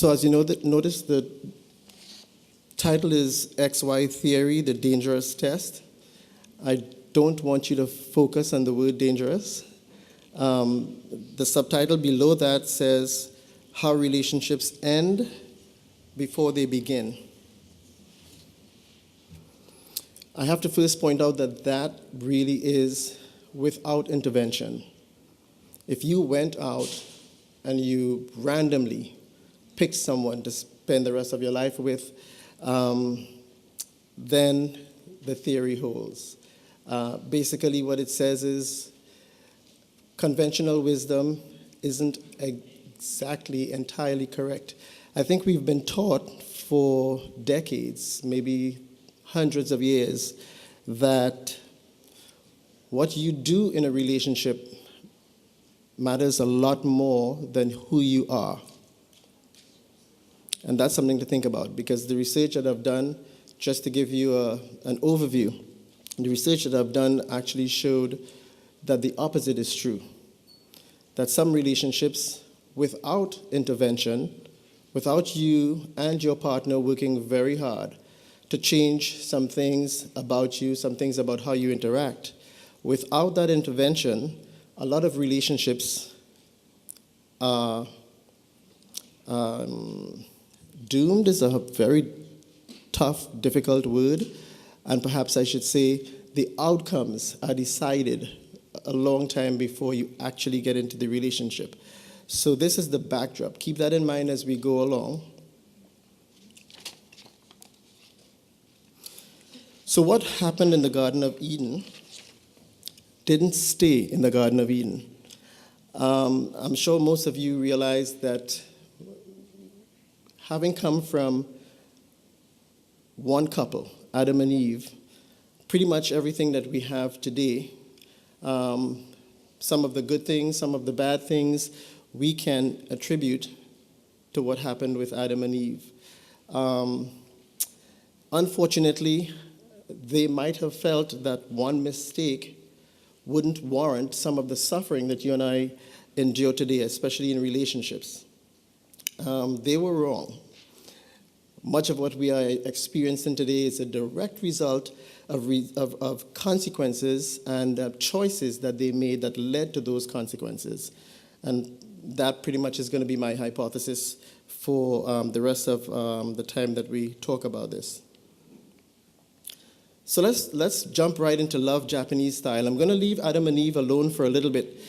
So as you know, notice the title is XY Theory, the Dangerous Test. I don't want you to focus on the word dangerous. The subtitle below that says, How Relationships End Before They Begin. I have to first point out that that really is without intervention. If you went out and you randomly picked someone to spend the rest of your life with, then the theory holds. Basically, what it says is conventional wisdom isn't exactly entirely correct. I think we've been taught for decades, maybe hundreds of years, that what you do in a relationship matters a lot more than who you are. And that's something to think about, because the research that I've done, just to give you an overview, the research that I've done actually showed that the opposite is true. That some relationships, without intervention, without you and your partner working very hard to change some things about you, some things about how you interact, without that intervention, a lot of relationships are doomed is a very tough, difficult word, and perhaps I should say the outcomes are decided a long time before you actually get into the relationship. So this is the backdrop. Keep that in mind as we go along. So what happened in the Garden of Eden didn't stay in the Garden of Eden. I'm sure most of you realize that having come from one couple, Adam and Eve, pretty much everything that we have today, some of the good things, some of the bad things, we can attribute to what happened with Adam and Eve. Unfortunately, they might have felt that one mistake wouldn't warrant some of the suffering that you and I endure today, especially in relationships. They were wrong. Much of what we are experiencing today is a direct result of consequences and choices that they made that led to those consequences. And that pretty much is going to be my hypothesis for the rest of the time that we talk about this. So let's jump right into love Japanese style. I'm going to leave Adam and Eve alone for a little bit,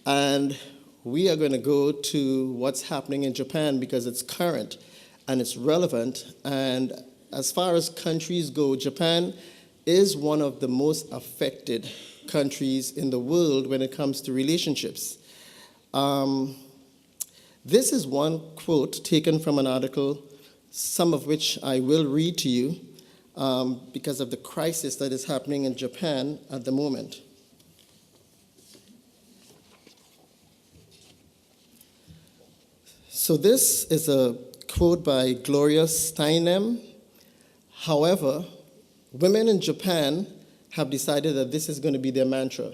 and we are going to go to what's happening in Japan because it's current and it's relevant. And as far as countries go, Japan is one of the most affected countries in the world when it comes to relationships. This is one quote taken from an article, some of which I will read to you, because of the crisis that is happening in Japan at the moment. So this is a quote by Gloria Steinem. However, women in Japan have decided that this is going to be their mantra.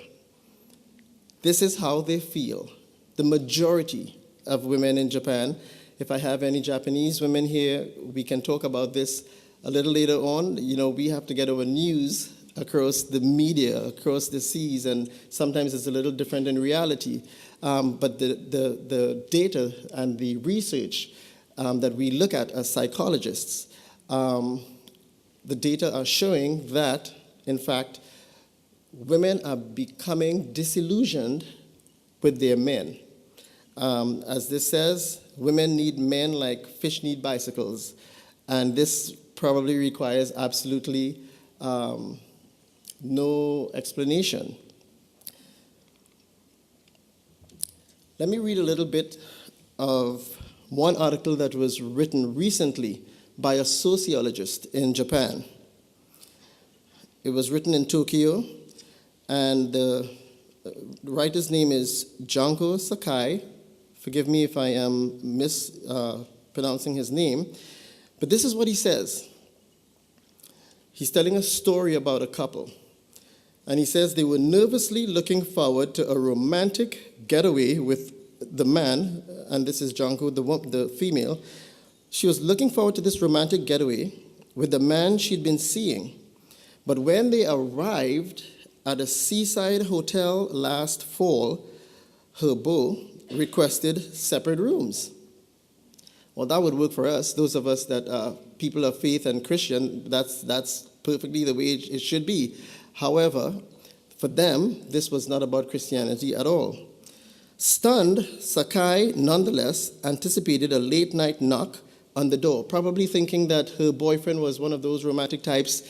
This is how they feel. The majority of women in Japan, if I have any Japanese women here, we can talk about this a little later on. You know, we have to get our news across the media, across the seas, and sometimes it's a little different in reality. But the data and the research that we look at as psychologists, the data are showing that, in fact, women are becoming disillusioned with their men. As this says, women need men like fish need bicycles, and this probably requires absolutely no explanation. Let me read a little bit of one article that was written recently by a sociologist in Japan. It was written in Tokyo, and the writer's name is Junko Sakai. Forgive me if I am mispronouncing his name, but this is what he says. He's telling a story about a couple, and he says they were nervously looking forward to a romantic getaway with the man, and this is Junko, the female, She was looking forward to this romantic getaway with the man she'd been seeing. But when they arrived at a seaside hotel last fall, her beau requested separate rooms. Well, that would work for us, those of us that are people of faith and Christian. That's perfectly the way it should be. However, for them, this was not about Christianity at all. Stunned, Sakai nonetheless anticipated a late-night knock on the door, probably thinking that her boyfriend was one of those romantic types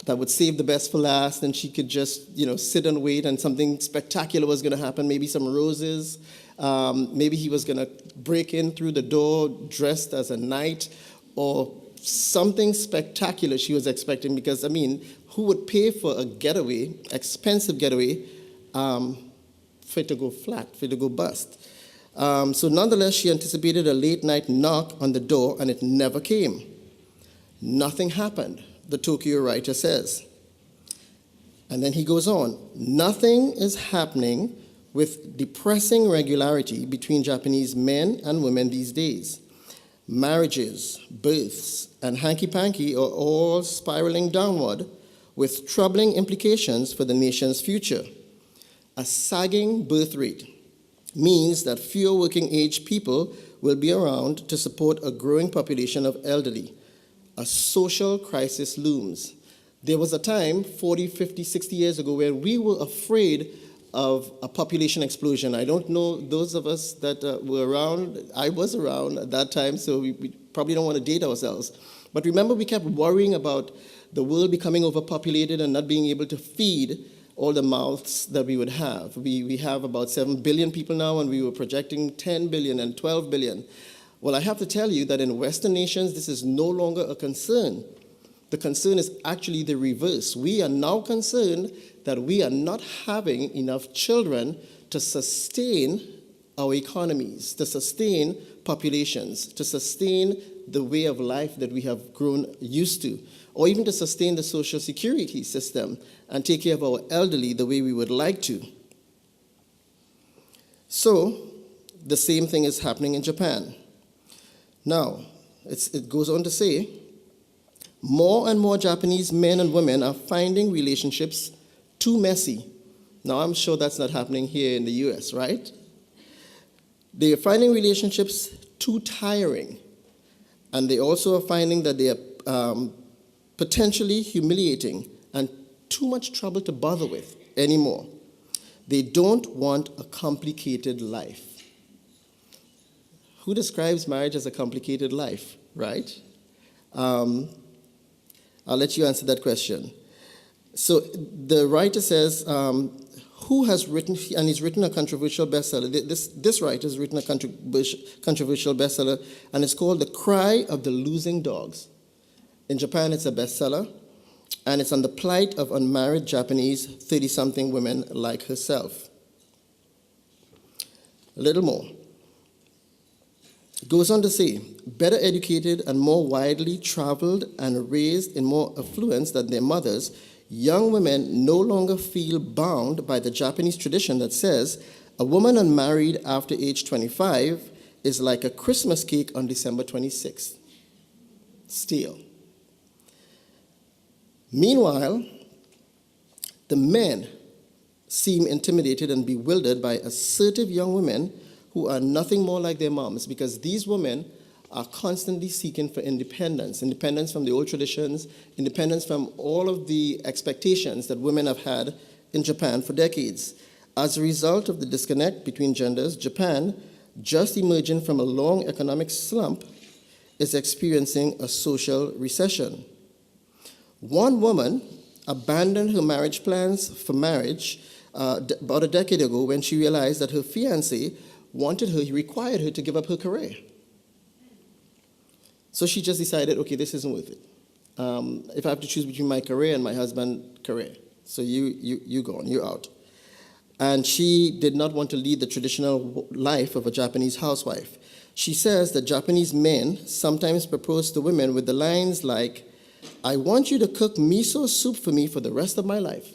that would save the best for last, and she could just, sit and wait, and something spectacular was going to happen, maybe some roses. Maybe he was going to break in through the door dressed as a knight, or something spectacular she was expecting, because, who would pay for a getaway, expensive getaway, for it to go flat, for it to go bust? So nonetheless, she anticipated a late-night knock on the door, and it never came. Nothing happened, the Tokyo writer says. And then he goes on, nothing is happening with depressing regularity between Japanese men and women these days. Marriages, births, and hanky-panky are all spiraling downward with troubling implications for the nation's future. A sagging birth rate means that fewer working-age people will be around to support a growing population of elderly. A social crisis looms. There was a time, 40, 50, 60 years ago, where we were afraid of a population explosion. I don't know those of us that were around. I was around at that time, so we probably don't want to date ourselves. But remember, we kept worrying about the world becoming overpopulated and not being able to feed all the mouths that we would have. We have about 7 billion people now, and we were projecting 10 billion and 12 billion. Well, I have to tell you that in Western nations, this is no longer a concern. The concern is actually the reverse. We are now concerned that we are not having enough children to sustain our economies, to sustain populations, to sustain the way of life that we have grown used to, or even to sustain the social security system and take care of our elderly the way we would like to. So, the same thing is happening in Japan. Now, it goes on to say, more and more Japanese men and women are finding relationships too messy. Now, I'm sure that's not happening here in the US, right? They are finding relationships too tiring. And they also are finding that they are potentially humiliating and too much trouble to bother with anymore. They don't want a complicated life. Who describes marriage as a complicated life, right? I'll let you answer that question. So the writer says, who has written, and he's written a controversial bestseller. This writer has written a controversial bestseller, and it's called The Cry of the Losing Dogs. In Japan, it's a bestseller, and it's on the plight of unmarried Japanese 30-something women like herself. A little more. It goes on to say, better educated and more widely traveled and raised in more affluence than their mothers, young women no longer feel bound by the Japanese tradition that says a woman unmarried after age 25 is like a Christmas cake on December 26th. Still. Meanwhile, the men seem intimidated and bewildered by assertive young women who are nothing more like their moms, because these women are constantly seeking for independence from the old traditions, independence from all of the expectations that women have had in Japan for decades. As a result of the disconnect between genders, Japan, just emerging from a long economic slump, is experiencing a social recession. One woman abandoned her marriage plans for marriage about a decade ago when she realized that her fiancé required her to give up her career. So she just decided, okay, this isn't worth it. If I have to choose between my career and my husband's career, so you go on, you're out. And she did not want to lead the traditional life of a Japanese housewife. She says that Japanese men sometimes propose to women with the lines like, I want you to cook miso soup for me for the rest of my life.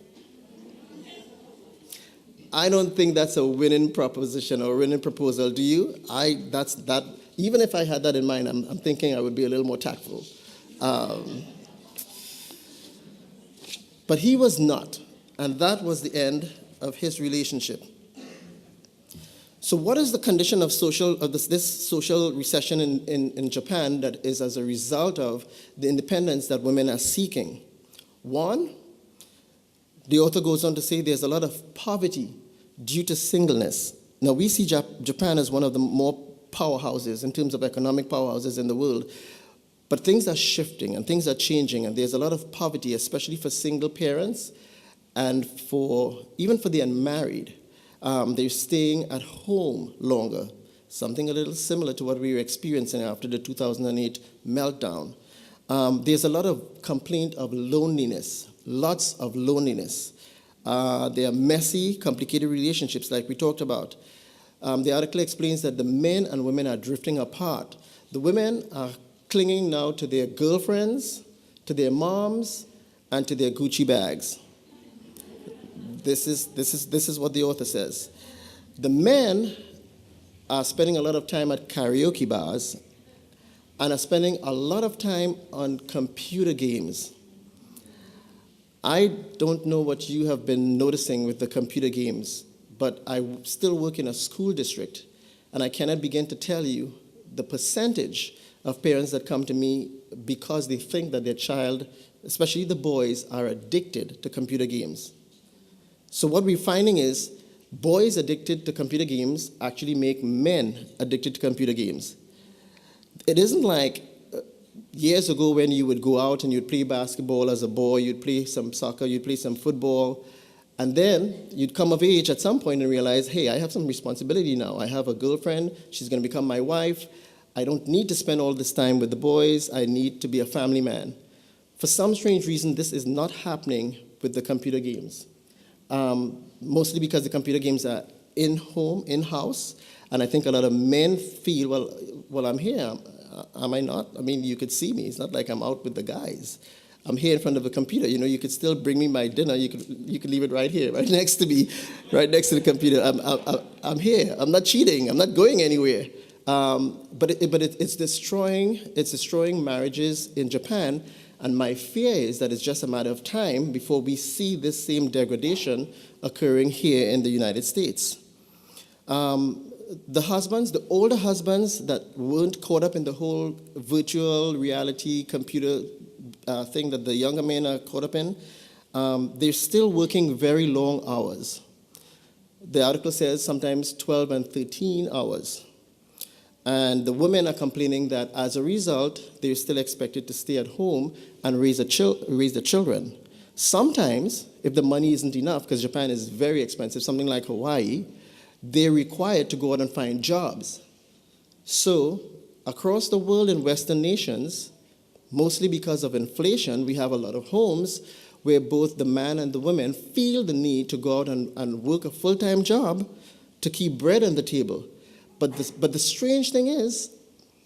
I don't think that's a winning proposition or a winning proposal, do you? Even if I had that in mind, I'm thinking I would be a little more tactful. Um, but he was not, and that was the end of his relationship. So what is the condition of this social recession in Japan that is as a result of the independence that women are seeking? One, the author goes on to say there's a lot of poverty due to singleness. Now we see Japan as one of the more powerhouses in terms of economic powerhouses in the world, but things are shifting and things are changing, and there's a lot of poverty, especially for single parents and even for the unmarried. They're staying at home longer, something a little similar to what we were experiencing after the 2008 meltdown. There's a lot of complaint of loneliness, lots of loneliness. There are messy, complicated relationships like we talked about. The article explains that the men and women are drifting apart. The women are clinging now to their girlfriends, to their moms, and to their Gucci bags. This is what the author says. The men are spending a lot of time at karaoke bars and are spending a lot of time on computer games. I don't know what you have been noticing with the computer games, but I still work in a school district, and I cannot begin to tell you the percentage of parents that come to me because they think that their child, especially the boys, are addicted to computer games. So what we're finding is boys addicted to computer games actually make men addicted to computer games. It isn't like years ago when you would go out and you'd play basketball as a boy, you'd play some soccer, you'd play some football, and then you'd come of age at some point and realize, hey, I have some responsibility now. I have a girlfriend, she's going to become my wife. I don't need to spend all this time with the boys. I need to be a family man. For some strange reason, this is not happening with the computer games. Mostly because the computer games are in-home, in-house, and I think a lot of men feel, well, I'm here, am I not? I mean, you could see me. It's not like I'm out with the guys. I'm here in front of a computer. You know, you could still bring me my dinner. You could leave it right here, right next to me, right next to the computer. I'm here. I'm not cheating. I'm not going anywhere. But it's destroying marriages in Japan. And my fear is that it's just a matter of time before we see this same degradation occurring here in the United States. The older husbands that weren't caught up in the whole virtual reality computer thing that the younger men are caught up in, they're still working very long hours. The article says sometimes 12 and 13 hours. And the women are complaining that as a result, they're still expected to stay at home and raise the children. Sometimes, if the money isn't enough, because Japan is very expensive, something like Hawaii, they're required to go out and find jobs. So, across the world in Western nations, mostly because of inflation, we have a lot of homes where both the man and the woman feel the need to go out and work a full-time job to keep bread on the table. But the strange thing is,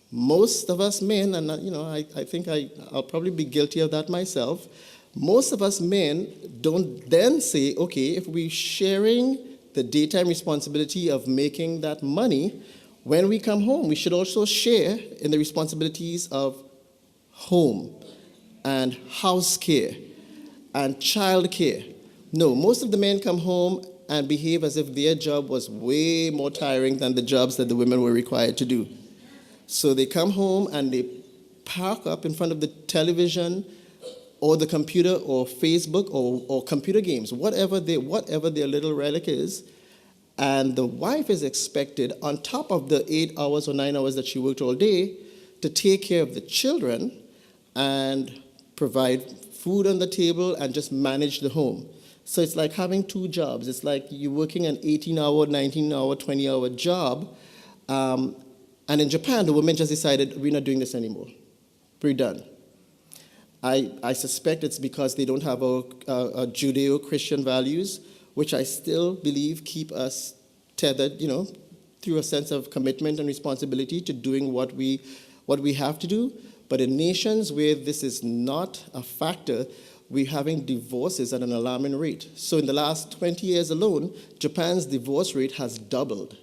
most of us men, and I think I'll probably be guilty of that myself, most of us men don't then say, okay, if we're sharing the daytime responsibility of making that money, when we come home, we should also share in the responsibilities of home and house care and child care. No, most of the men come home and behave as if their job was way more tiring than the jobs that the women were required to do. So they come home and they park up in front of the television or the computer or Facebook or computer games, whatever their little relic is, and the wife is expected, on top of the 8 hours or 9 hours that she worked all day, to take care of the children and provide food on the table and just manage the home. So it's like having two jobs. It's like you're working an 18-hour, 19-hour, 20-hour job. And in Japan, the women just decided, we're not doing this anymore. We're done. I suspect it's because they don't have our Judeo-Christian values, which I still believe keep us tethered, through a sense of commitment and responsibility to doing what we have to do. But in nations where this is not a factor, we're having divorces at an alarming rate. So in the last 20 years alone, Japan's divorce rate has doubled.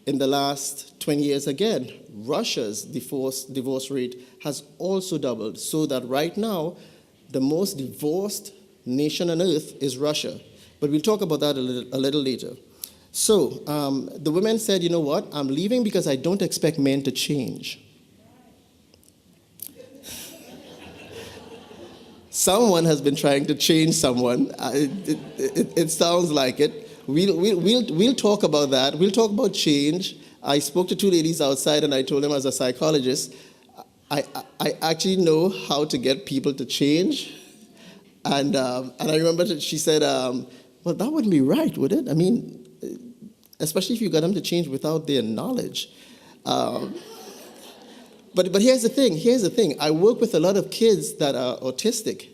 In the last 20 years, again, Russia's divorce rate has also doubled, so that right now, the most divorced nation on earth is Russia. But we'll talk about that a little later. So the women said, you know what, I'm leaving because I don't expect men to change. Someone has been trying to change someone. It sounds like it. We'll talk about that. We'll talk about change. I spoke to two ladies outside, and I told them, as a psychologist, I actually know how to get people to change. And I remember that she said, well, that wouldn't be right, would it? I mean, especially if you got them to change without their knowledge. But here's the thing. I work with a lot of kids that are autistic,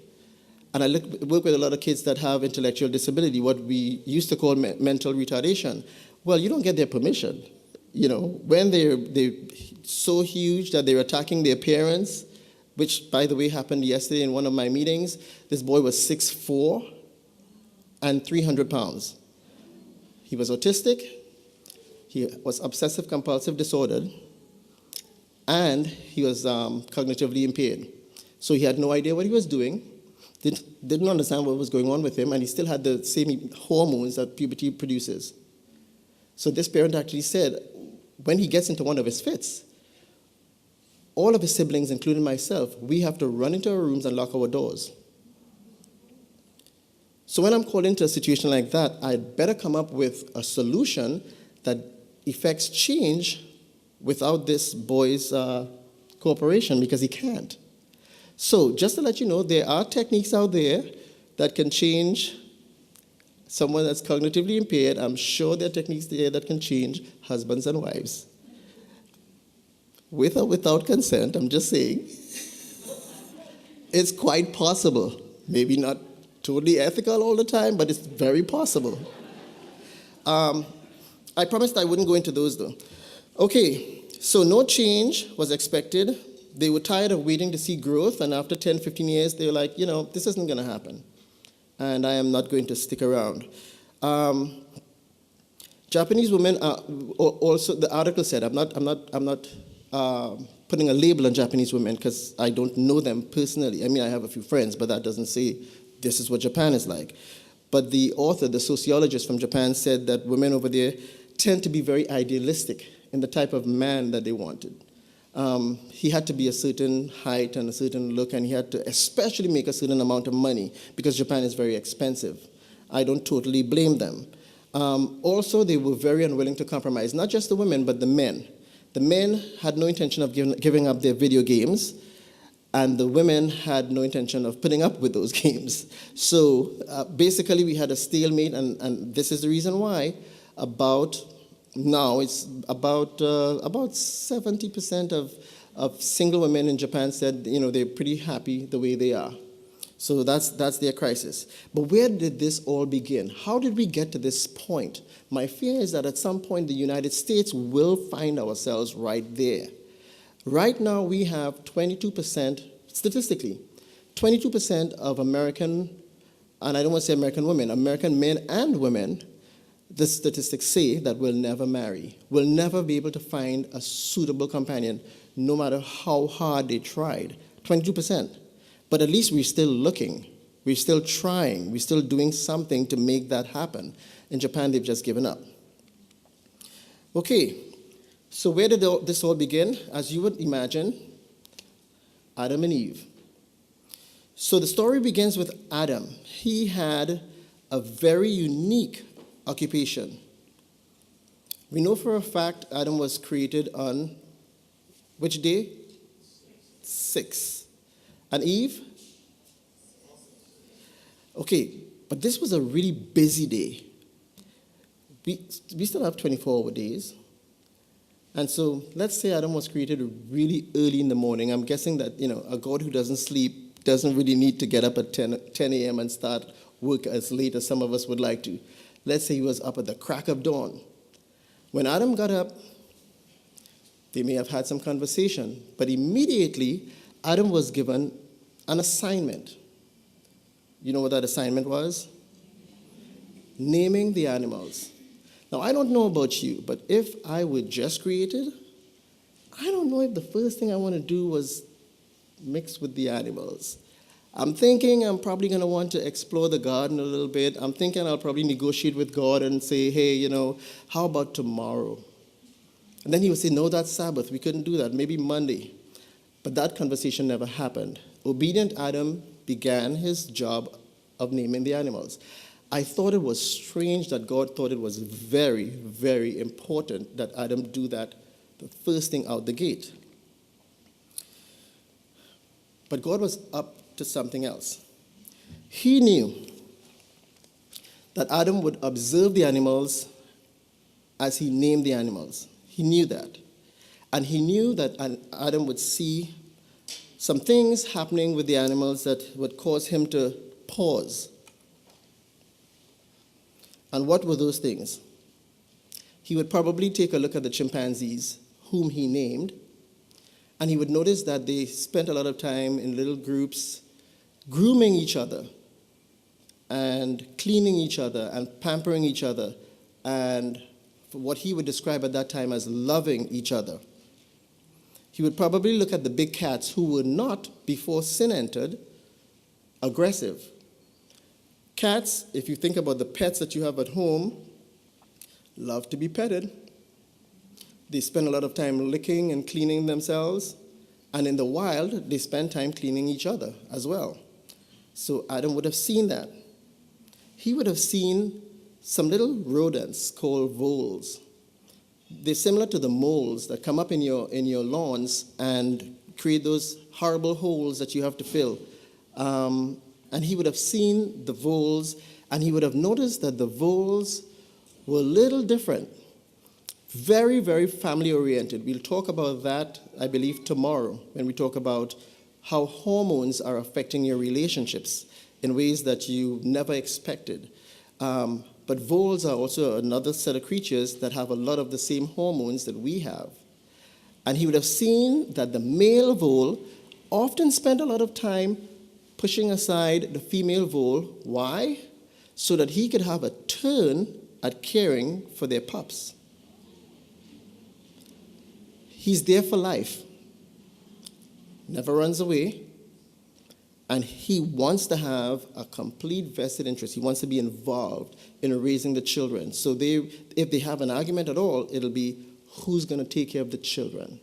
and I work with a lot of kids that have intellectual disability, what we used to call mental retardation. Well, you don't get their permission. You know, when they're so huge that they're attacking their parents, which, by the way, happened yesterday in one of my meetings. This boy was 6'4" and 300 pounds. He was autistic, he was obsessive-compulsive disordered, and he was cognitively impaired. So he had no idea what he was doing, didn't understand what was going on with him, and he still had the same hormones that puberty produces. So this parent actually said, when he gets into one of his fits, all of his siblings, including myself, we have to run into our rooms and lock our doors. So when I'm called into a situation like that, I'd better come up with a solution that effects change without this boy's cooperation, because he can't. So just to let you know, there are techniques out there that can change someone that's cognitively impaired. I'm sure there are techniques there that can change husbands and wives. With or without consent, I'm just saying. It's quite possible. Maybe not totally ethical all the time, but it's very possible. I promised I wouldn't go into those, though. Okay, so no change was expected. They were tired of waiting to see growth, and after 10, 15 years, they were like, you know, this isn't going to happen, and I am not going to stick around. Japanese women are also, the article said, I'm not putting a label on Japanese women because I don't know them personally. I mean, I have a few friends, but that doesn't say this is what Japan is like. But the author, the sociologist from Japan, said that women over there tend to be very idealistic in the type of man that they wanted. He had to be a certain height and a certain look, and he had to especially make a certain amount of money because Japan is very expensive. I don't totally blame them. Also, they were very unwilling to compromise, not just the women, but the men. The men had no intention of giving up their video games, and the women had no intention of putting up with those games. So basically, we had a stalemate, and this is the reason why now it's about 70% of single women in Japan said, you know, they're pretty happy the way they are. So that's their crisis. But where did this all begin? How did we get to this point? My fear is that at some point the United States will find ourselves right there. Right now we have 22%, statistically, 22% of American, and I don't want to say American women, American men and women, the statistics say that will never marry, will never be able to find a suitable companion, no matter how hard they tried. 22%. But at least we're still looking. We're still trying. We're still doing something to make that happen. In Japan, they've just given up. Okay, so where did this all begin? As you would imagine, Adam and Eve. So the story begins with Adam. He had a very unique occupation. We know for a fact Adam was created on which day? 6. And Eve? Okay, but this was a really busy day. We still have 24-hour days. And so let's say Adam was created really early in the morning. I'm guessing that, you know, a God who doesn't sleep doesn't really need to get up at 10 a.m. and start work as late as some of us would like to. Let's say he was up at the crack of dawn. When Adam got up, they may have had some conversation, but immediately Adam was given an assignment. You know what that assignment was? Naming the animals. Now, I don't know about you, but if I were just created, I don't know if the first thing I want to do was mix with the animals. I'm thinking I'm probably going to want to explore the garden a little bit. I'm thinking I'll probably negotiate with God and say, hey, how about tomorrow? And then he would say, no, that's Sabbath. We couldn't do that. Maybe Monday. But that conversation never happened. Obedient Adam began his job of naming the animals. I thought it was strange that God thought it was very, very important that Adam do that the first thing out the gate. But God was up to something else. He knew that Adam would observe the animals as he named the animals. He knew that. And he knew that Adam would see some things happening with the animals that would cause him to pause. And what were those things? He would probably take a look at the chimpanzees, whom he named, and he would notice that they spent a lot of time in little groups grooming each other and cleaning each other and pampering each other and what he would describe at that time as loving each other. He would probably look at the big cats who were not, before sin entered, aggressive. Cats, if you think about the pets that you have at home, love to be petted. They spend a lot of time licking and cleaning themselves. And in the wild, they spend time cleaning each other as well. So Adam would have seen that. He would have seen some little rodents called voles. They're similar to the moles that come up in your lawns and create those horrible holes that you have to fill. And he would have seen the voles, and he would have noticed that the voles were a little different. Very, very family-oriented. We'll talk about that, I believe, tomorrow when we talk about how hormones are affecting your relationships in ways that you never expected. But voles are also another set of creatures that have a lot of the same hormones that we have. And he would have seen that the male vole often spent a lot of time pushing aside the female vole. Why? So that he could have a turn at caring for their pups. He's there for life, never runs away, and he wants to have a complete vested interest. He wants to be involved in raising the children. So if they have an argument at all, it'll be who's going to take care of the children.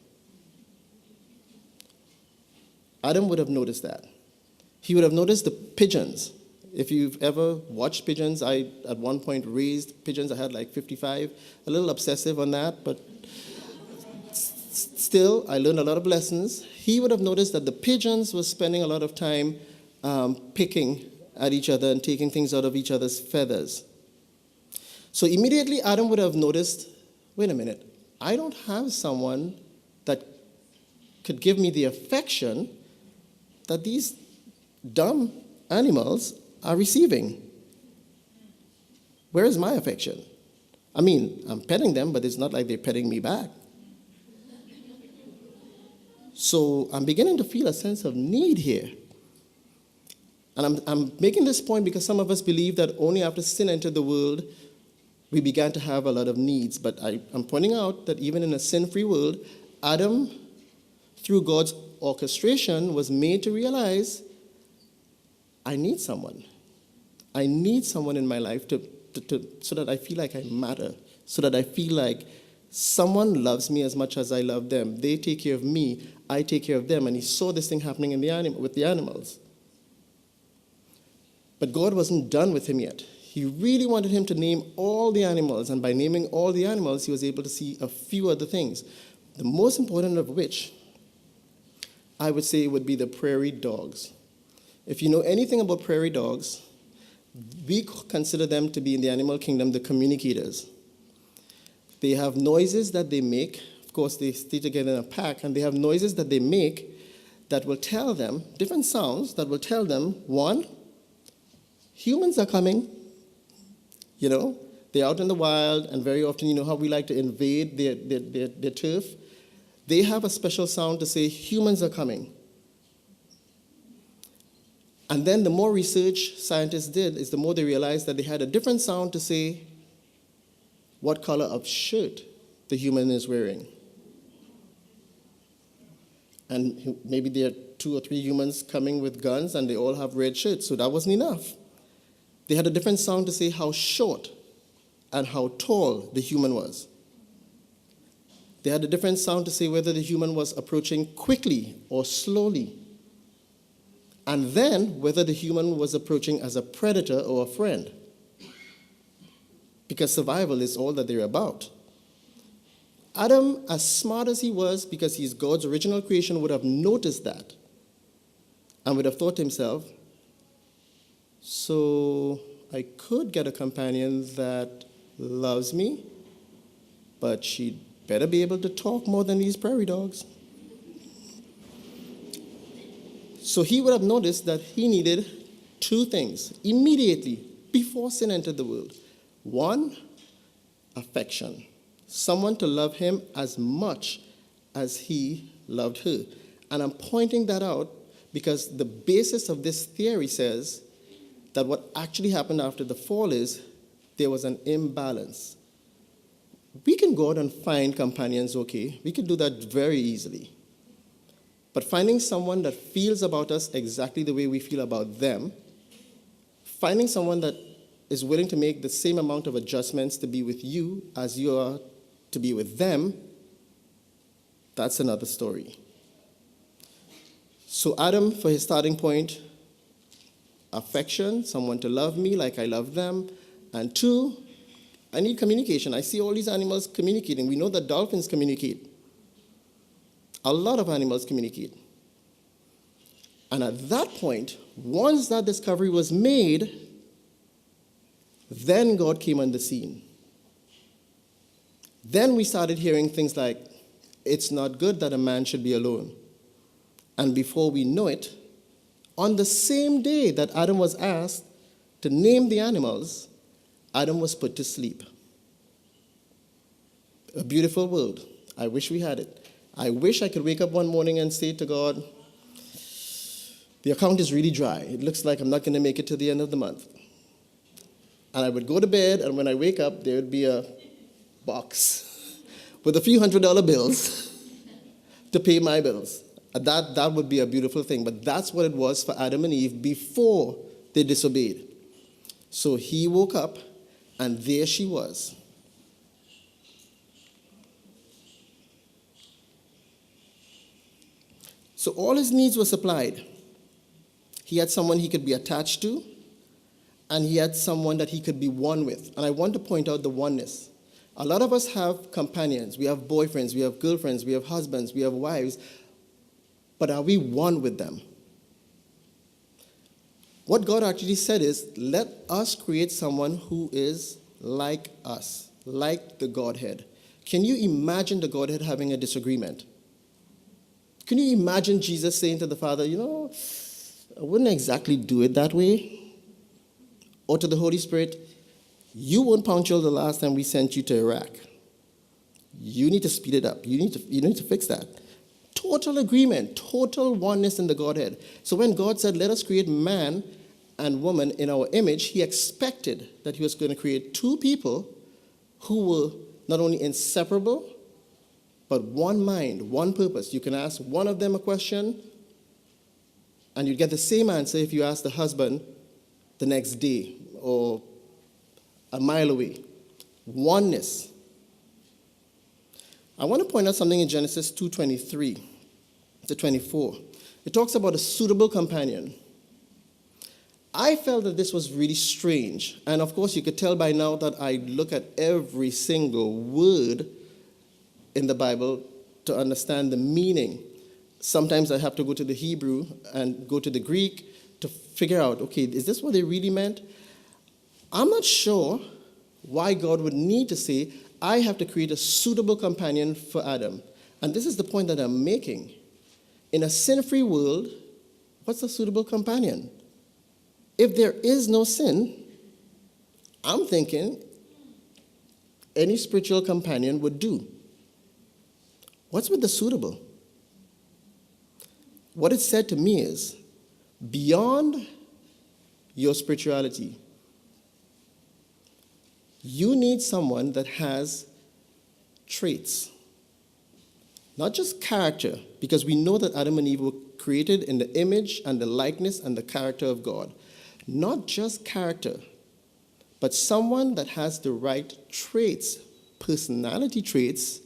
Adam would have noticed that. He would have noticed the pigeons. If you've ever watched pigeons, I at one point raised pigeons. I had like 55. A little obsessive on that, but still, I learned a lot of lessons. He would have noticed that the pigeons were spending a lot of time picking at each other and taking things out of each other's feathers. So immediately Adam would have noticed, wait a minute, I don't have someone that could give me the affection that these dumb animals are receiving. Where is my affection? I mean, I'm petting them, but it's not like they're petting me back. So I'm beginning to feel a sense of need here. And I'm making this point because some of us believe that only after sin entered the world, we began to have a lot of needs. But I'm pointing out that even in a sin-free world, Adam, through God's orchestration, was made to realize, I need someone. I need someone in my life so that I feel like I matter, so that I feel like someone loves me as much as I love them. They take care of me, I take care of them. And he saw this thing happening with the animals. But God wasn't done with him yet. He really wanted him to name all the animals, and by naming all the animals, he was able to see a few other things. The most important of which, I would say, would be the prairie dogs. If you know anything about prairie dogs, we consider them to be in the animal kingdom the communicators. They have noises that they make. Of course, they stay together in a pack, and they have noises that they make that will tell them, different sounds that will tell them, one, humans are coming. They're out in the wild, and very often, you know how we like to invade their turf? They have a special sound to say, humans are coming. And then the more research scientists did, is the more they realized that they had a different sound to say, what color of shirt the human is wearing. And maybe there are 2 or 3 humans coming with guns and they all have red shirts, so that wasn't enough. They had a different sound to say how short and how tall the human was. They had a different sound to say whether the human was approaching quickly or slowly. And then whether the human was approaching as a predator or a friend. Because survival is all that they're about. Adam, as smart as he was, because he's God's original creation, would have noticed that and would have thought to himself, so I could get a companion that loves me, but she'd better be able to talk more than these prairie dogs. So he would have noticed that he needed 2 things immediately before sin entered the world. 1, affection. Someone to love him as much as he loved her. And I'm pointing that out because the basis of this theory says that what actually happened after the fall is there was an imbalance. We can go out and find companions, okay? We can do that very easily. But finding someone that feels about us exactly the way we feel about them, finding someone that is willing to make the same amount of adjustments to be with you as you are to be with them, that's another story. So Adam, for his starting point, affection, someone to love me like I love them. And 2, I need communication. I see all these animals communicating. We know that dolphins communicate. A lot of animals communicate. And at that point, once that discovery was made, then God came on the scene. Then we started hearing things like, it's not good that a man should be alone. And before we know it, on the same day that Adam was asked to name the animals, Adam was put to sleep. A beautiful world. I wish we had it. I wish I could wake up one morning and say to God, the account is really dry. It looks like I'm not going to make it to the end of the month. And I would go to bed, and when I wake up, there would be a box with a few $100 bills to pay my bills. That would be a beautiful thing. But that's what it was for Adam and Eve before they disobeyed. So he woke up, and there she was. So all his needs were supplied. He had someone he could be attached to, and he had someone that he could be one with. And I want to point out the oneness. A lot of us have companions. We have boyfriends, we have girlfriends, we have husbands, we have wives. But are we one with them? What God actually said is, let us create someone who is like us, like the Godhead. Can you imagine the Godhead having a disagreement? Can you imagine Jesus saying to the Father, I wouldn't exactly do it that way? Or to the Holy Spirit, you weren't punctual the last time we sent you to Iraq. You need to speed it up. You need to fix that. Total agreement, total oneness in the Godhead. So when God said, let us create man and woman in our image, he expected that he was going to create 2 people who were not only inseparable, but one mind, one purpose. You can ask one of them a question, and you get the same answer if you ask the husband the next day or a mile away. Oneness. I want to point out something in Genesis 2:23 to 24. It talks about a suitable companion. I felt that this was really strange. And of course, you could tell by now that I look at every single word in the Bible to understand the meaning. Sometimes I have to go to the Hebrew and go to the Greek to figure out, okay, is this what they really meant? I'm not sure why God would need to say, I have to create a suitable companion for Adam. And this is the point that I'm making. In a sin-free world, what's a suitable companion? If there is no sin, I'm thinking any spiritual companion would do. What's with the suitable? What it said to me is, beyond your spirituality, You need someone that has traits, not just character, because we know that Adam and Eve were created in the image and the likeness and the character of God. Not just character, but someone that has the right traits, personality traits,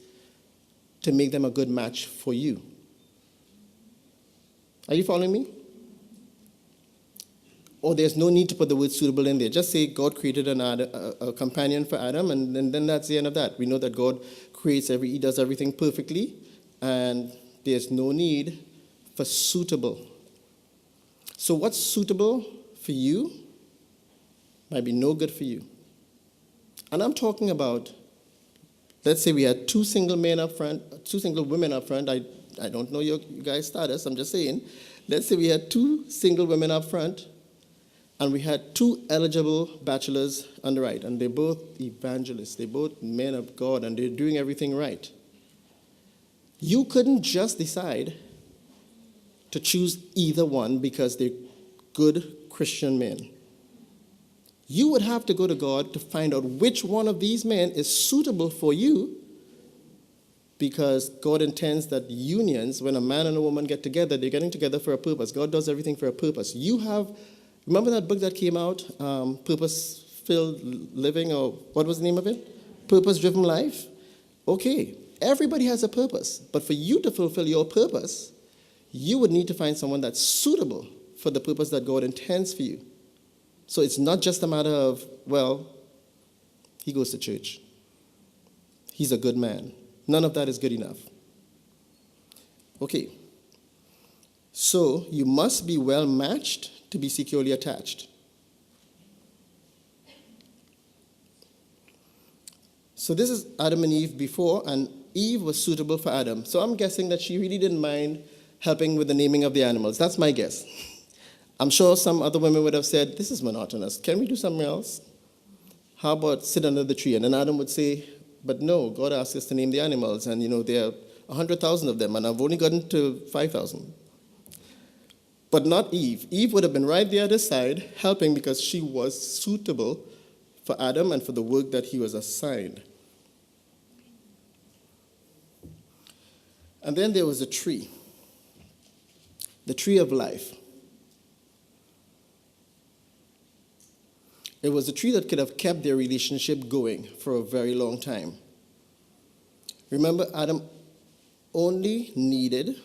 to make them a good match for you. Are you following me? Or there's no need to put the word suitable in there. Just say God created a companion for Adam, and then that's the end of that. We know that God he does everything perfectly, and there's no need for suitable. So what's suitable for you might be no good for you. And I'm talking about, let's say we had two single women up front. I don't know you guys' status, I'm just saying. Let's say we had two single women up front, and we had two eligible bachelors on the right, and they're both evangelists. They're both men of God, and they're doing everything right. You couldn't just decide to choose either one because they're good Christian men. You would have to go to God to find out which one of these men is suitable for you, because God intends that unions, when a man and a woman get together, they're getting together for a purpose. God does everything for a purpose. Remember that book that came out, Purpose-Filled Living, or what was the name of it? Purpose-Driven Life? Okay, everybody has a purpose, but for you to fulfill your purpose, you would need to find someone that's suitable for the purpose that God intends for you. So it's not just a matter of, well, he goes to church. He's a good man. None of that is good enough. Okay, so you must be well matched to be securely attached. So this is Adam and Eve before, and Eve was suitable for Adam. So I'm guessing that she really didn't mind helping with the naming of the animals. That's my guess. I'm sure some other women would have said, this is monotonous. Can we do something else? How about sit under the tree? And then Adam would say, but no, God asked us to name the animals, and there are 100,000 of them, and I've only gotten to 5,000. But not Eve. Eve would have been right there at his side, helping because she was suitable for Adam and for the work that he was assigned. And then there was a tree, the tree of life. It was a tree that could have kept their relationship going for a very long time. Remember, the only needs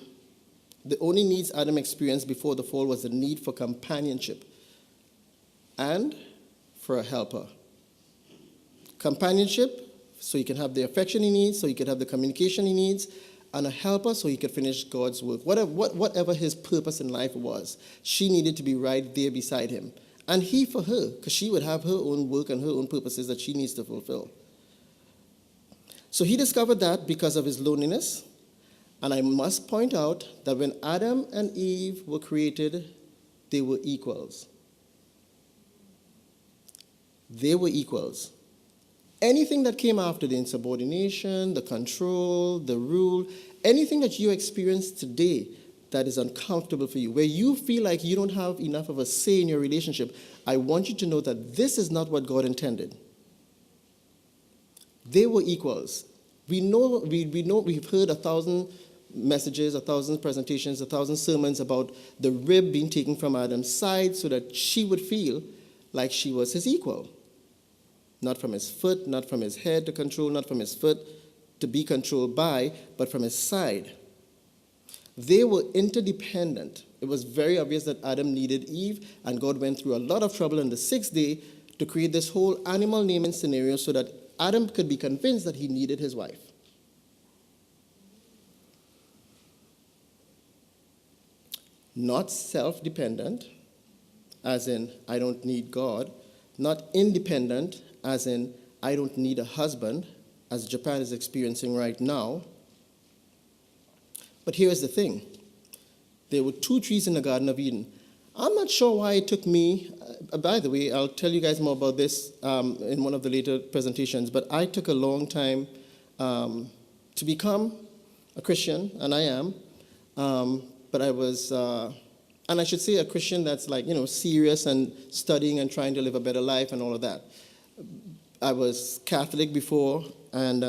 Adam experienced before the fall was the need for companionship and for a helper. Companionship, so he can have the affection he needs, so he could have the communication he needs, and a helper so he could finish God's work. Whatever his purpose in life was, she needed to be right there beside him. And he for her, because she would have her own work and her own purposes that she needs to fulfill. So he discovered that because of his loneliness. And I must point out that when Adam and Eve were created, they were equals. They were equals. Anything that came after, the insubordination, the control, the rule, anything that you experience today that is uncomfortable for you, where you feel like you don't have enough of a say in your relationship, I want you to know that this is not what God intended. They were equals. We know we've heard 1,000 messages, 1,000 presentations, 1,000 sermons about the rib being taken from Adam's side so that she would feel like she was his equal. Not from his foot, not from his head to control, not from his foot to be controlled by, but from his side. They were interdependent. It was very obvious that Adam needed Eve, and God went through a lot of trouble on the sixth day to create this whole animal naming scenario so that Adam could be convinced that he needed his wife. Not self-dependent, as in, I don't need God. Not independent, as in, I don't need a husband, as Japan is experiencing right now. But here's the thing. There were two trees in the Garden of Eden. I'm not sure why it took me, by the way, I'll tell you guys more about this in one of the later presentations, but I took a long time to become a Christian, and I am. But I was, and I should say a Christian that's like, serious and studying and trying to live a better life and all of that. I was Catholic before, and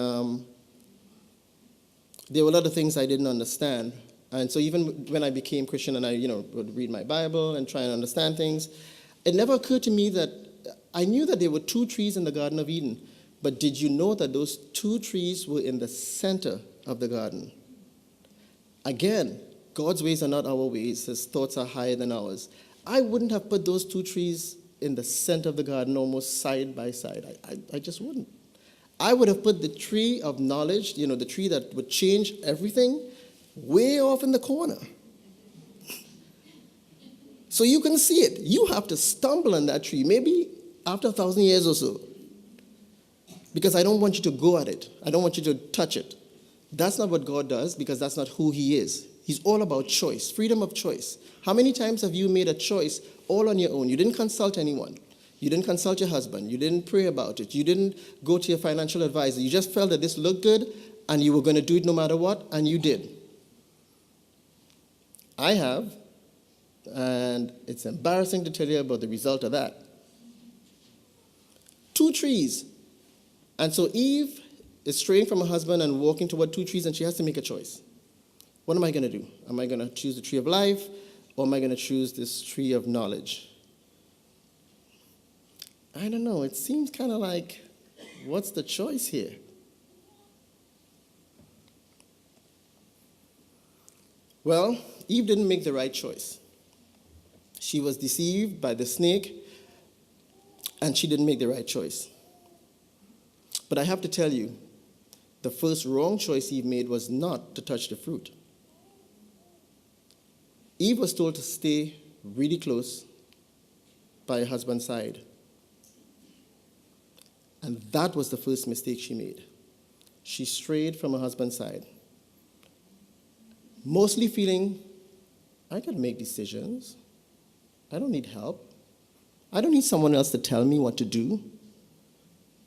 there were a lot of things I didn't understand. And so even when I became Christian and I, would read my Bible and try and understand things, it never occurred to me that I knew that there were two trees in the Garden of Eden, but did you know that those two trees were in the center of the garden? Again, God's ways are not our ways. His thoughts are higher than ours. I wouldn't have put those two trees in the center of the garden almost side by side. I just wouldn't. I would have put the tree of knowledge, the tree that would change everything, way off in the corner. So you can see it. You have to stumble on that tree, maybe after 1,000 years or so. Because I don't want you to go at it. I don't want you to touch it. That's not what God does, because that's not who he is. He's all about choice, freedom of choice. How many times have you made a choice all on your own? You didn't consult anyone. You didn't consult your husband. You didn't pray about it. You didn't go to your financial advisor. You just felt that this looked good, and you were going to do it no matter what, and you did. I have, and it's embarrassing to tell you about the result of that. Two trees. And so Eve is straying from her husband and walking toward two trees, and she has to make a choice. What am I going to do? Am I going to choose the tree of life, or am I going to choose this tree of knowledge? I don't know. It seems kind of like, what's the choice here? Well, Eve didn't make the right choice. She was deceived by the snake, and she didn't make the right choice. But I have to tell you, the first wrong choice Eve made was not to touch the fruit. Eve was told to stay really close by her husband's side. And that was the first mistake she made. She strayed from her husband's side, mostly feeling, I can make decisions. I don't need help. I don't need someone else to tell me what to do.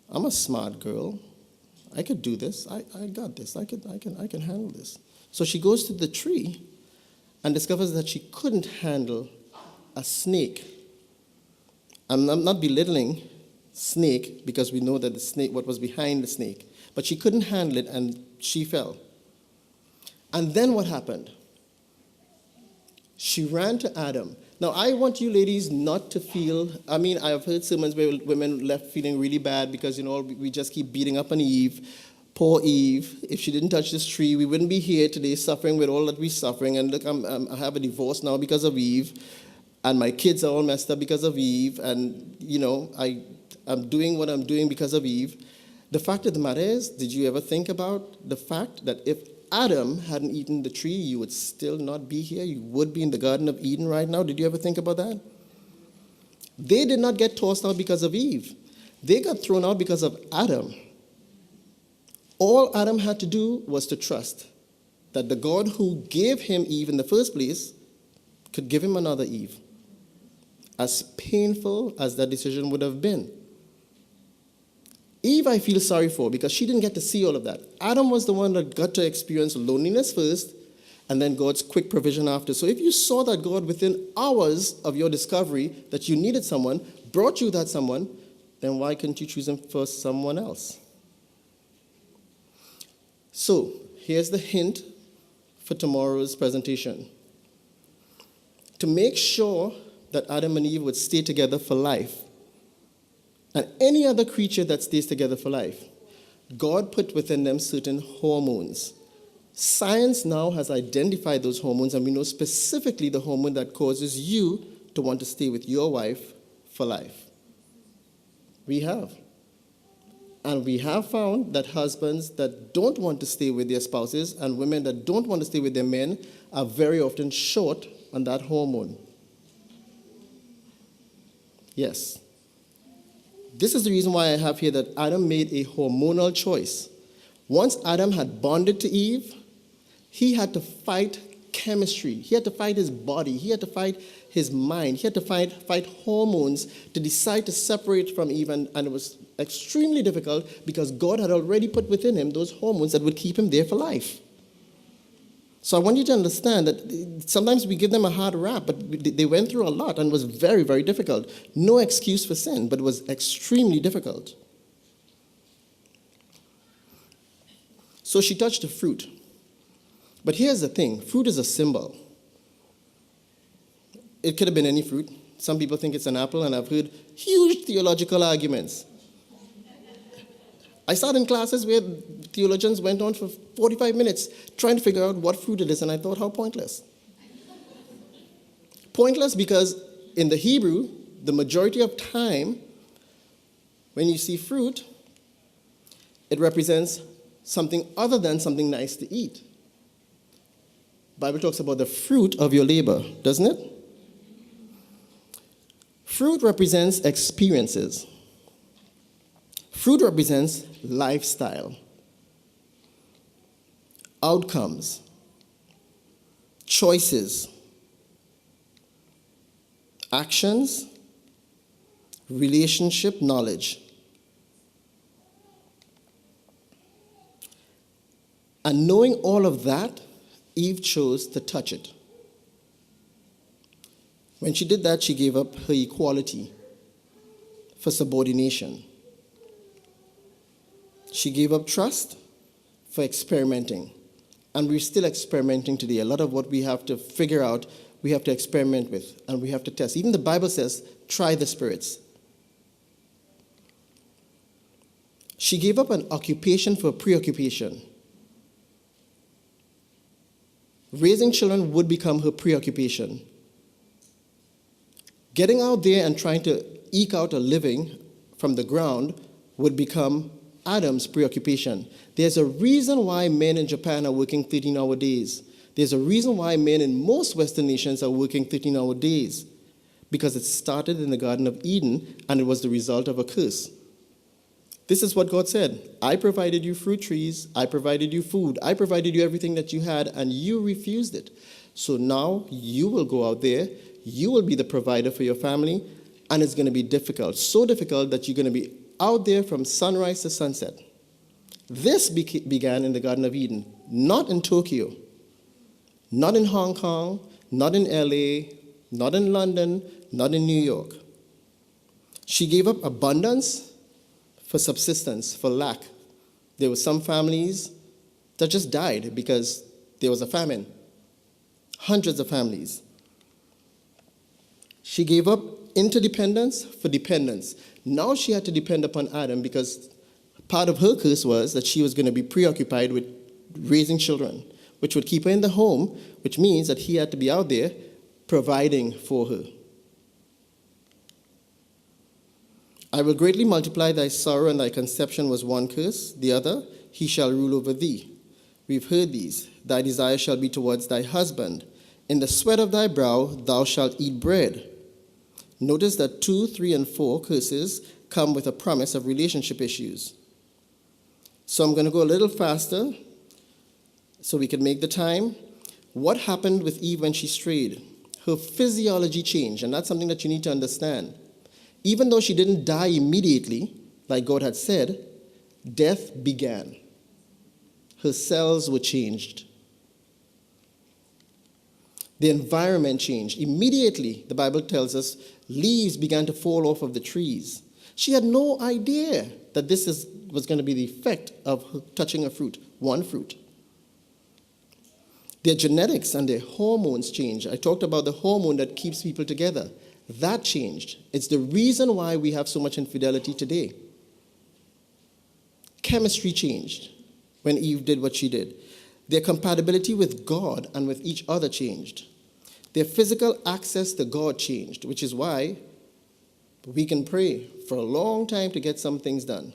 I'm a smart girl. I could do this. I got this. I can handle this. So she goes to the tree and discovers that she couldn't handle a snake. I'm not belittling snake, because we know that the snake, what was behind the snake. But she couldn't handle it, and she fell. And then what happened? She ran to Adam. Now, I want you ladies not to feel, I've heard sermons where women left feeling really bad because, we just keep beating up on Eve. Poor Eve. If she didn't touch this tree, we wouldn't be here today suffering with all that we're suffering. And look, I have a divorce now because of Eve. And my kids are all messed up because of Eve. And, I'm doing what I'm doing because of Eve. The fact of the matter is, did you ever think about the fact that if Adam hadn't eaten the tree, you would still not be here? You would be in the Garden of Eden right now. Did you ever think about that? They did not get tossed out because of Eve. They got thrown out because of Adam. All Adam had to do was to trust that the God who gave him Eve in the first place could give him another Eve, as painful as that decision would have been. Eve, I feel sorry for, because she didn't get to see all of that. Adam was the one that got to experience loneliness first, and then God's quick provision after. So if you saw that God, within hours of your discovery that you needed someone, brought you that someone, then why couldn't you choose him for someone else? So here's the hint for tomorrow's presentation. To make sure that Adam and Eve would stay together for life, and any other creature that stays together for life, God put within them certain hormones. Science now has identified those hormones, and we know specifically the hormone that causes you to want to stay with your wife for life. We have. And we have found that husbands that don't want to stay with their spouses and women that don't want to stay with their men are very often short on that hormone. Yes. This is the reason why I have here that Adam made a hormonal choice. Once Adam had bonded to Eve, he had to fight chemistry. He had to fight his body. He had to fight his mind. He had to fight hormones to decide to separate from Eve, and it was extremely difficult because God had already put within him those hormones that would keep him there for life. So I want you to understand that sometimes we give them a hard rap, but they went through a lot and it was very, very difficult. No excuse for sin, but it was extremely difficult. So she touched the fruit. But here's the thing, fruit is a symbol. It could have been any fruit. Some people think it's an apple, and I've heard huge theological arguments. I sat in classes where theologians went on for 45 minutes trying to figure out what fruit it is, and I thought, how pointless. Pointless because in the Hebrew, the majority of time, when you see fruit, it represents something other than something nice to eat. The Bible talks about the fruit of your labor, doesn't it? Fruit represents experiences. Fruit represents lifestyle, outcomes, choices, actions, relationship, knowledge. And knowing all of that, Eve chose to touch it. When she did that, she gave up her equality for subordination. She gave up trust for experimenting. And we're still experimenting today. A lot of what we have to figure out, we have to experiment with, and we have to test. Even the Bible says, try the spirits. She gave up an occupation for preoccupation. Raising children would become her preoccupation. Getting out there and trying to eke out a living from the ground would become Adam's preoccupation. There's a reason why men in Japan are working 13-hour days. There's a reason why men in most Western nations are working 13-hour days. Because it started in the Garden of Eden, and it was the result of a curse. This is what God said. I provided you fruit trees. I provided you food. I provided you everything that you had, and you refused it. So now you will go out there. You will be the provider for your family, and it's going to be difficult. So difficult that you're going to be out there from sunrise to sunset. This began in the Garden of Eden, not in Tokyo, not in Hong Kong, not in LA, not in London, not in New York. She gave up abundance for subsistence, for lack. There were some families that just died because there was a famine. Hundreds of families. She gave up interdependence for dependence. Now she had to depend upon Adam because part of her curse was that she was going to be preoccupied with raising children, which would keep her in the home, which means that he had to be out there providing for her. I will greatly multiply thy sorrow, and thy conception was one curse. The other, he shall rule over thee. We've heard these. Thy desire shall be towards thy husband. In the sweat of thy brow thou shalt eat bread. Notice that 2, 3, and 4 curses come with a promise of relationship issues. So I'm going to go a little faster so we can make the time. What happened with Eve when she strayed? Her physiology changed, and that's something that you need to understand. Even though she didn't die immediately, like God had said, death began. Her cells were changed. The environment changed. Immediately, the Bible tells us, leaves began to fall off of the trees. She had no idea that this was going to be the effect of her touching a fruit, one fruit. Their genetics and their hormones changed. I talked about the hormone that keeps people together. That changed. It's the reason why we have so much infidelity today. Chemistry changed when Eve did what she did. Their compatibility with God and with each other changed. Their physical access to God changed, which is why we can pray for a long time to get some things done.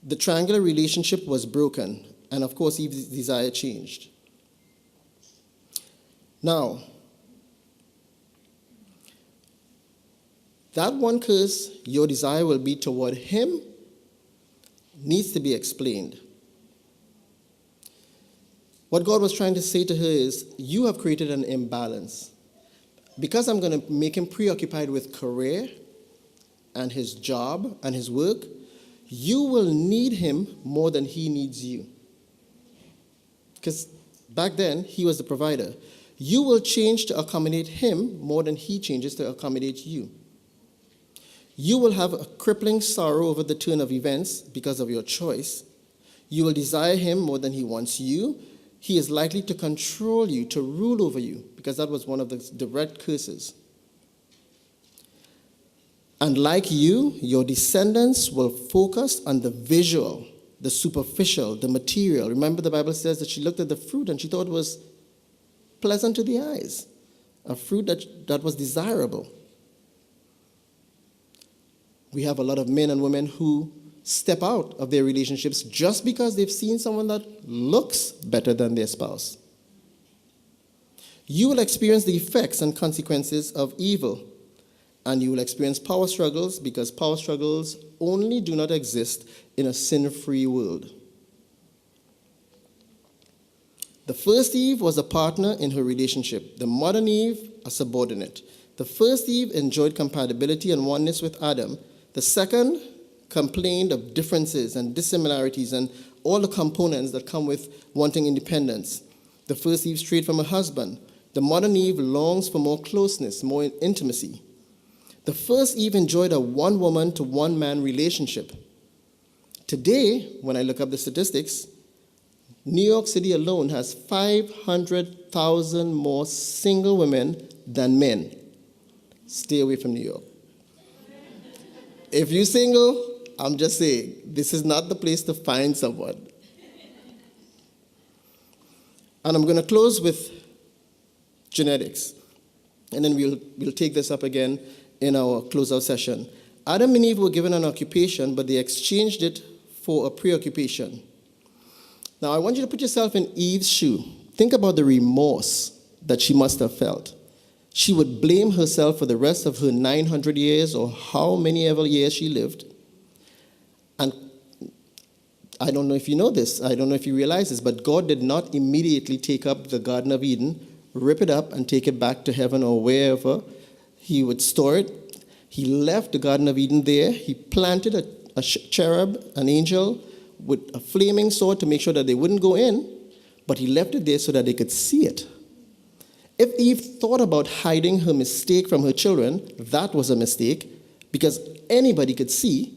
The triangular relationship was broken, and of course, Eve's desire changed. Now, that one curse, your desire will be toward him, needs to be explained. What God was trying to say to her is, you have created an imbalance. Because I'm going to make him preoccupied with career and his job and his work, you will need him more than he needs you. Because back then, he was the provider. You will change to accommodate him more than he changes to accommodate you. You will have a crippling sorrow over the turn of events because of your choice. You will desire him more than he wants you. He is likely to control you, to rule over you, because that was one of the direct curses. And like you, your descendants will focus on the visual, the superficial, the material. Remember, the Bible says that she looked at the fruit and she thought it was pleasant to the eyes, a fruit that was desirable. We have a lot of men and women who step out of their relationships just because they've seen someone that looks better than their spouse. You will experience the effects and consequences of evil, and you will experience power struggles, because power struggles only do not exist in a sin-free world. The first Eve was a partner in her relationship. The modern Eve, a subordinate. The first Eve enjoyed compatibility and oneness with Adam. The second complained of differences and dissimilarities and all the components that come with wanting independence. The first Eve strayed from her husband. The modern Eve longs for more closeness, more intimacy. The first Eve enjoyed a one-woman to one-man relationship. Today, when I look up the statistics, New York City alone has 500,000 more single women than men. Stay away from New York. If you're single, I'm just saying, this is not the place to find someone. And I'm going to close with genetics. And then we'll take this up again in our closeout session. Adam and Eve were given an occupation, but they exchanged it for a preoccupation. Now, I want you to put yourself in Eve's shoe. Think about the remorse that she must have felt. She would blame herself for the rest of her 900 years or how many ever years she lived. And I don't know if you know this, I don't know if you realize this, but God did not immediately take up the Garden of Eden, rip it up, and take it back to heaven or wherever he would store it. He left the Garden of Eden there. He planted a cherub, an angel, with a flaming sword to make sure that they wouldn't go in, but he left it there so that they could see it. If Eve thought about hiding her mistake from her children, that was a mistake, because anybody could see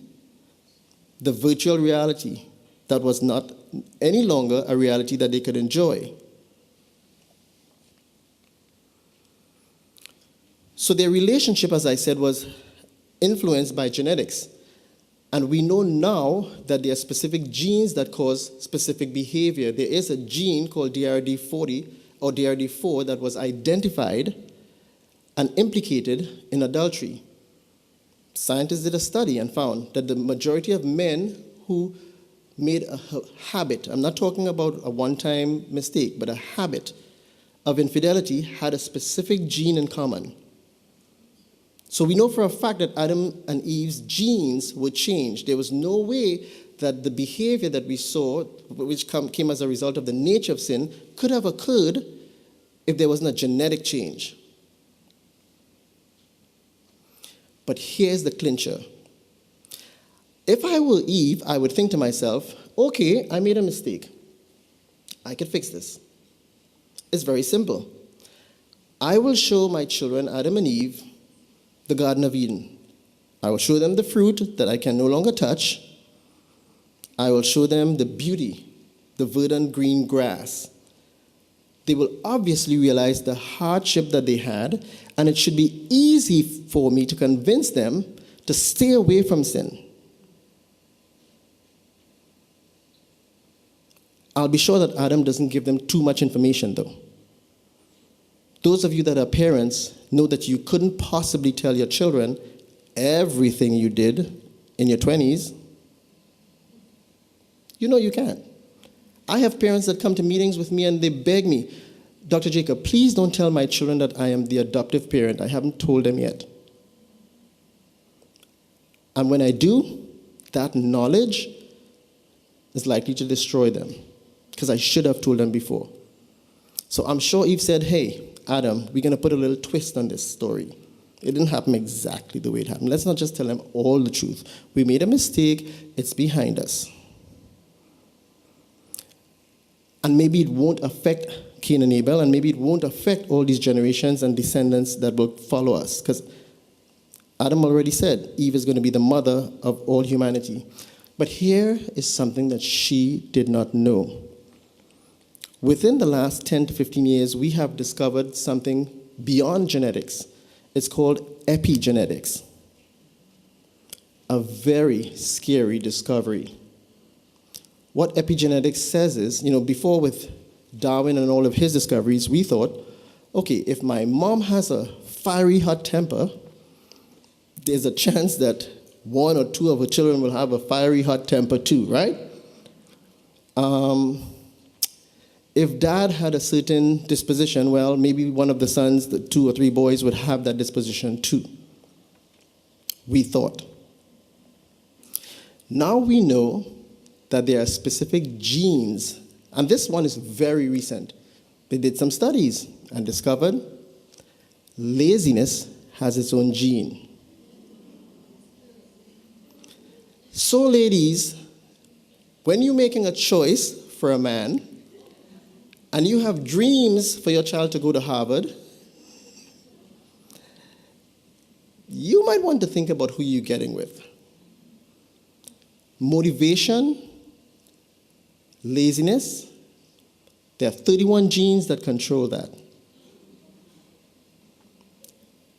the virtual reality that was not any longer a reality that they could enjoy. So their relationship, as I said, was influenced by genetics. And we know now that there are specific genes that cause specific behavior. There is a gene called DRD40 or DRD4 that was identified and implicated in adultery. Scientists did a study and found that the majority of men who made a habit, I'm not talking about a one-time mistake, but a habit of infidelity had a specific gene in common. So we know for a fact that Adam and Eve's genes were changed. There was no way that the behavior that we saw, which came as a result of the nature of sin, could have occurred if there wasn't a genetic change. But here's the clincher. If I were Eve, I would think to myself, okay, I made a mistake. I could fix this. It's very simple. I will show my children, Adam and Eve, the Garden of Eden. I will show them the fruit that I can no longer touch. I will show them the beauty, the verdant green grass. They will obviously realize the hardship that they had, and it should be easy for me to convince them to stay away from sin. I'll be sure that Adam doesn't give them too much information, though. Those of you that are parents know that you couldn't possibly tell your children everything you did in your 20s. You know you can't. I have parents that come to meetings with me and they beg me, Dr. Jacob, please don't tell my children that I am the adoptive parent. I haven't told them yet. And when I do, that knowledge is likely to destroy them, because I should have told them before. So I'm sure Eve said, hey, Adam, we're going to put a little twist on this story. It didn't happen exactly the way it happened. Let's not just tell them all the truth. We made a mistake. It's behind us. And maybe it won't affect Cain and Abel, and maybe it won't affect all these generations and descendants that will follow us. Because Adam already said Eve is going to be the mother of all humanity. But here is something that she did not know. Within the last 10 to 15 years, we have discovered something beyond genetics. It's called epigenetics. A very scary discovery. What epigenetics says is, before with Darwin and all of his discoveries, we thought, okay, if my mom has a fiery hot temper, there's a chance that one or two of her children will have a fiery hot temper too, right? If dad had a certain disposition, well, maybe one of the sons, the 2 or 3 boys, would have that disposition too. We thought. Now we know that there are specific genes, and this one is very recent. They did some studies and discovered laziness has its own gene. So, ladies, when you're making a choice for a man, and you have dreams for your child to go to Harvard, you might want to think about who you're getting with. Motivation, laziness, there are 31 genes that control that.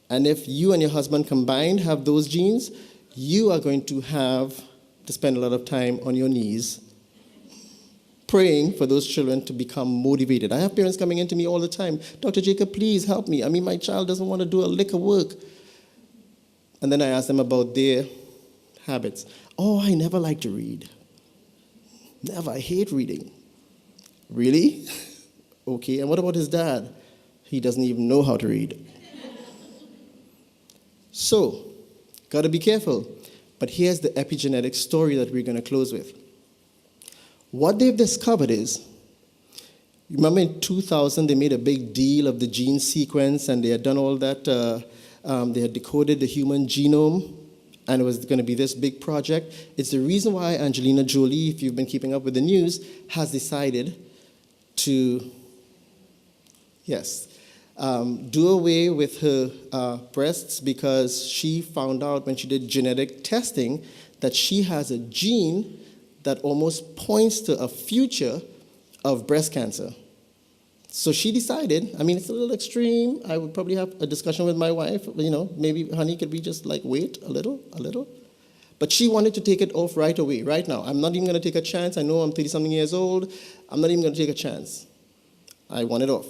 And if you and your husband combined have those genes, you are going to have to spend a lot of time on your knees praying for those children to become motivated. I have parents coming into me all the time, Dr. Jacob, please help me. My child doesn't want to do a lick of work. And then I ask them about their habits. Oh, I never like to read. Never, I hate reading. Really? Okay, and what about his dad? He doesn't even know how to read. So, got to be careful. But here's the epigenetic story that we're going to close with. What they've discovered is, remember in 2000, they made a big deal of the gene sequence, and they had done all that. They had decoded the human genome, and it was going to be this big project. It's the reason why Angelina Jolie, if you've been keeping up with the news, has decided to, do away with her breasts, because she found out when she did genetic testing that she has a gene that almost points to a future of breast cancer. So she decided, it's a little extreme. I would probably have a discussion with my wife, maybe, honey, could we just wait a little? But she wanted to take it off right away, right now. I'm not even going to take a chance. I know I'm 30-something years old. I'm not even going to take a chance. I want it off.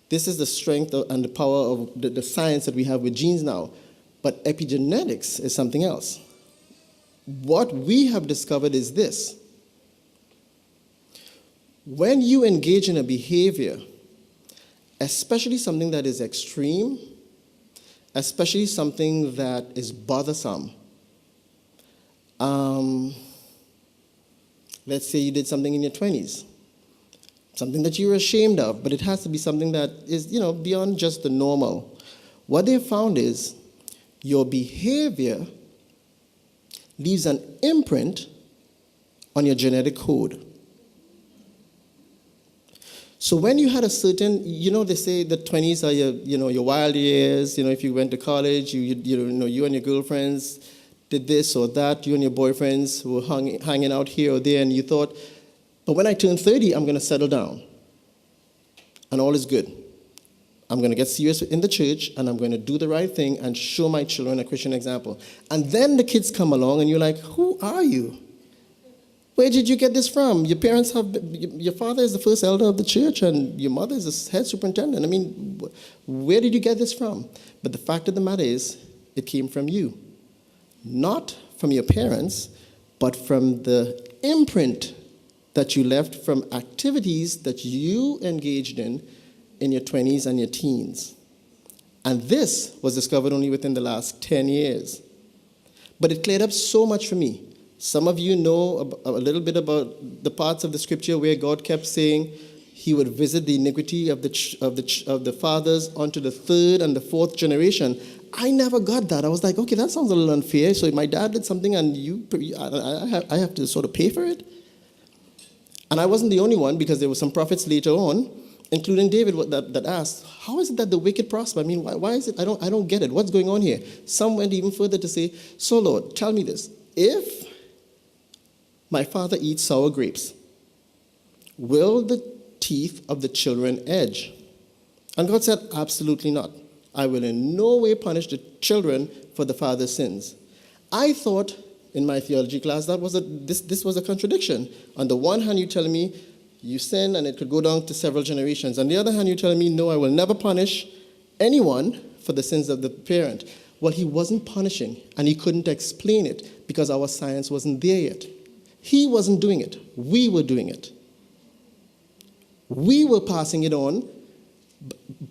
This is the strength and the power of the science that we have with genes now. But epigenetics is something else. What we have discovered is this. When you engage in a behavior, especially something that is extreme, especially something that is bothersome, let's say you did something in your 20s, something that you're ashamed of, but it has to be something that is, beyond just the normal. What they found is your behavior leaves an imprint on your genetic code. So when you had a certain, they say the 20s are your wild years. If you went to college, you and your girlfriends did this or that. You and your boyfriends were hanging out here or there, and you thought, but when I turn 30, I'm going to settle down, and all is good. I'm going to get serious in the church, and I'm going to do the right thing and show my children a Christian example. And then the kids come along, and you're like, who are you? Where did you get this from? Your father is the first elder of the church, and your mother is the head superintendent. Where did you get this from? But the fact of the matter is, it came from you. Not from your parents, but from the imprint that you left from activities that you engaged in your 20s and your teens. And this was discovered only within the last 10 years. But it cleared up so much for me. Some of you know a little bit about the parts of the scripture where God kept saying he would visit the iniquity of the fathers onto the third and the fourth generation. I never got that. I was like, okay, that sounds a little unfair. So if my dad did something and I have to sort of pay for it? And I wasn't the only one, because there were some prophets later on, including David, that asked, how is it that the wicked prosper? Why is it? I don't get it. What's going on here? Some went even further to say, so Lord, tell me this. If My father eats sour grapes. Will the teeth of the children edge? And God said, absolutely not. I will in no way punish the children for the father's sins. I thought in my theology class that this was a contradiction. On the one hand, you're telling me you sin and it could go down to several generations. On the other hand, you're telling me, no, I will never punish anyone for the sins of the parent. Well, he wasn't punishing, and he couldn't explain it because our science wasn't there yet. He wasn't doing it. We were doing it. We were passing it on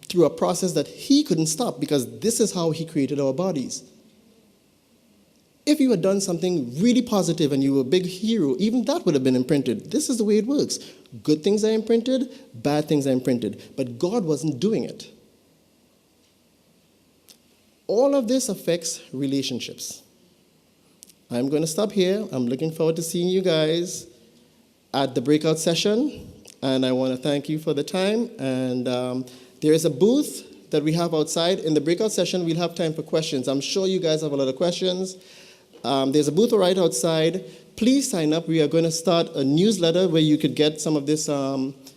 through a process that he couldn't stop because this is how he created our bodies. If you had done something really positive and you were a big hero, even that would have been imprinted. This is the way it works. Good things are imprinted, bad things are imprinted. But God wasn't doing it. All of this affects relationships. I'm going to stop here. I'm looking forward to seeing you guys at the breakout session. And I want to thank you for the time. And there is a booth that we have outside. In the breakout session, we'll have time for questions. I'm sure you guys have a lot of questions. There's a booth right outside. Please sign up. We are going to start a newsletter where you could get some of this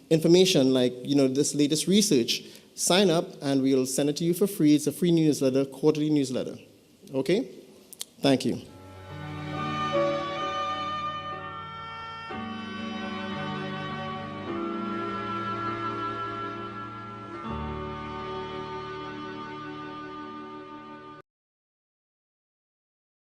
information, like this latest research. Sign up, and we'll send it to you for free. It's a free newsletter, quarterly newsletter. Okay? Thank you.